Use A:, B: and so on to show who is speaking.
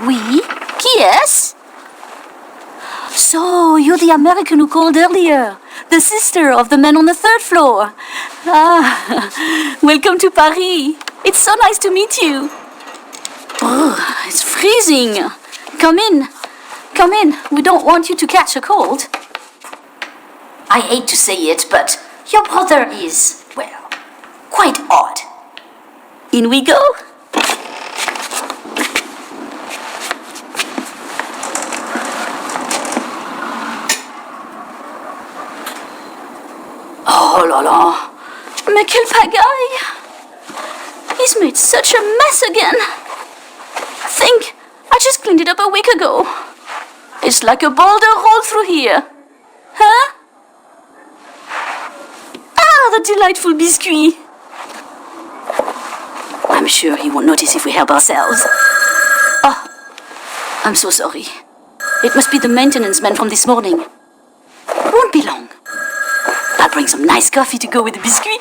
A: Oui? Qui est-ce? So, you're the American who called earlier. The sister of the man on the third floor. Ah, welcome to Paris. It's so nice to meet you. Oh, it's freezing. Come in. Come in. We don't want you to catch a cold. I hate to say it, but your brother is, well, quite odd. In we go. Oh là là, mais quelle pagaille! He's made such a mess again. Think, I just cleaned it up a week ago. It's like a boulder rolled through here. Huh? Ah, the delightful biscuit. I'm sure he won't notice if we help ourselves. Oh, I'm so sorry. It must be the maintenance man from this morning. Won't be long. I'll bring some nice coffee to go with the biscuit.